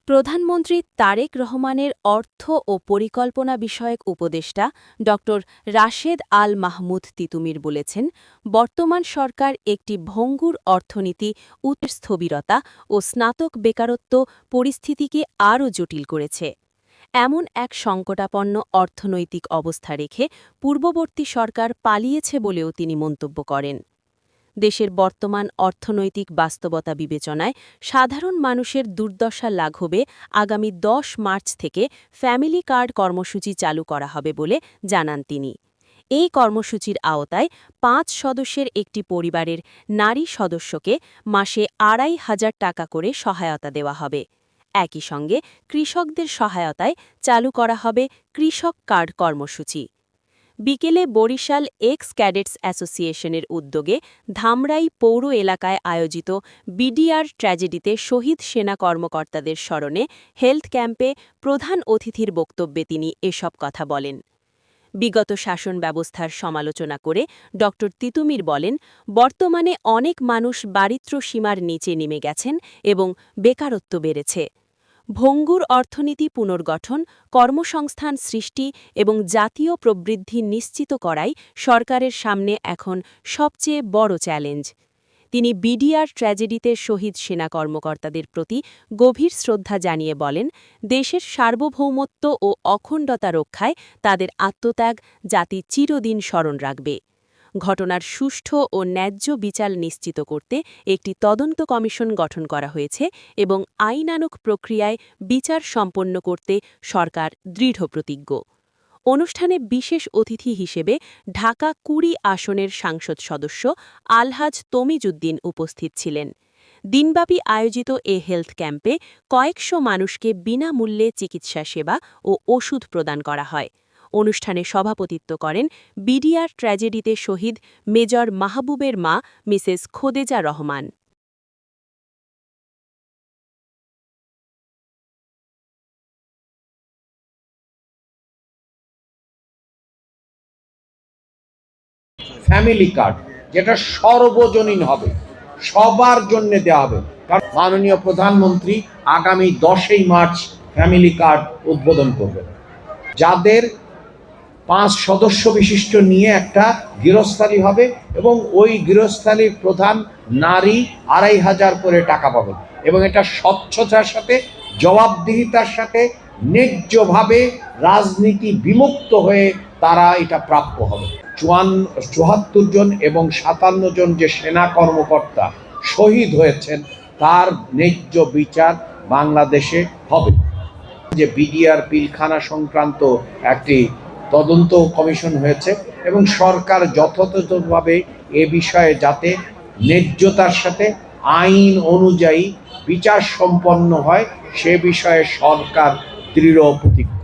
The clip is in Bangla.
প্রধানমন্ত্রী তারেক রহমানের অর্থ ও পরিকল্পনা বিষয়ক উপদেষ্টা ড রাশেদ আল মাহমুদ তিতুমীর বলেছেন, বর্তমান সরকার একটি ভঙ্গুর অর্থনীতি, স্থবিরতা ও স্নাতক বেকারত্ব পরিস্থিতিকে আরও জটিল করেছে। এমন এক সংকটাপন্ন অর্থনৈতিক অবস্থা রেখে পূর্ববর্তী সরকার পালিয়েছে বলেও তিনি মন্তব্য করেন। দেশের বর্তমান অর্থনৈতিক বাস্তবতা বিবেচনায় সাধারণ মানুষের দুর্দশা লাঘবে আগামী ১০ মার্চ থেকে ফ্যামিলি কার্ড কর্মসূচি চালু করা হবে বলে জানান তিনি। এই কর্মসূচির আওতায় ৫ সদস্যের একটি পরিবারের নারী সদস্যকে মাসে ২৫০০ টাকা করে সহায়তা দেওয়া হবে। একই সঙ্গে কৃষকদের সহায়তায় চালু করা হবে কৃষক কার্ড কর্মসূচি। বিকেলে বরিশাল এক্স ক্যাডেটস অ্যাসোসিয়েশনের উদ্যোগে ধামরাই পৌর এলাকায় আয়োজিত বিডিআর ট্র্যাজেডিতে শহীদ সেনা কর্মকর্তাদের স্মরণে হেলথ ক্যাম্পে প্রধান অতিথির বক্তব্যে তিনি এসব কথা বলেন। বিগত শাসন ব্যবস্থার সমালোচনা করে ড তিতুমীর বলেন, বর্তমানে অনেক মানুষ দারিদ্র্য সীমার নিচে নেমে গেছেন এবং বেকারত্ব বেড়েছে। ভঙ্গুর অর্থনীতি পুনর্গঠন, কর্মসংস্থান সৃষ্টি এবং জাতীয় প্রবৃদ্ধি নিশ্চিত করাই সরকারের সামনে এখন সবচেয়ে বড় চ্যালেঞ্জ। তিনি বিডিআর ট্র্যাজেডিতে শহীদ সেনা কর্মকর্তাদের প্রতি গভীর শ্রদ্ধা জানিয়ে বলেন, দেশের সার্বভৌমত্ব ও অখণ্ডতা রক্ষায় তাদের আত্মত্যাগ জাতি চিরদিন স্মরণ রাখবে। ঘটনার সুষ্ঠু ও ন্যায্য বিচার নিশ্চিত করতে একটি তদন্ত কমিশন গঠন করা হয়েছে এবং আইনানুগ প্রক্রিয়ায় বিচার সম্পন্ন করতে সরকার দৃঢ়প্রতিজ্ঞ। অনুষ্ঠানে বিশেষ অতিথি হিসেবে ঢাকা ২০ আসনের সংসদ সদস্য আলহাজ তমিজউদ্দিন উপস্থিত ছিলেন। দিনব্যাপী আয়োজিত এ হেলথ ক্যাম্পে কয়েকশো মানুষকে বিনামূল্যে চিকিৎসা সেবা ও ওষুধ প্রদান করা হয়। অনুষ্ঠানে সভাপতিত্ব করেন বিডিআর ট্র্যাজেডিতে শহীদ মেজর মাহবুবের মা Mrs Khodeja Rahman. Family card যেটা সর্বজনীন হবে, সবার জন্য দেওয়া হবে। কারণ মাননীয় প্রধানমন্ত্রী আগামী ১০ই মার্চ ফ্যামিলি কার্ড উদ্বোধন করবেন। যাদের ৫ সদস্য বিশিষ্ট নিয়ে একটা গৃহস্থালী হবে এবং ওই গৃহস্থালীর প্রধান নারী ২৫০০ করে টাকা পাবেন এবং এটা স্বচ্ছতার সাথে, জবাবদিহিতার সাথে, ন্যায্যভাবে রাজনীতি বিমুক্ত হয়ে তারা এটা প্রাপ্য হবে। ৭৪ জন এবং ৫৭ জন যে সেনা কর্মকর্তা শহীদ হয়েছেন তার ন্যায্য বিচার বাংলাদেশে হবে। যে বিডিআর পিলখানা সংক্রান্ত একটি তদন্ত কমিশন হয়েছে এবং সরকার যথাযথভাবে এ বিষয়ে যাতে ন্যায্যতার সাথে আইন অনুযায়ী বিচার সম্পন্ন হয় সে বিষয়ে সরকার দৃঢ় প্রতিজ্ঞ।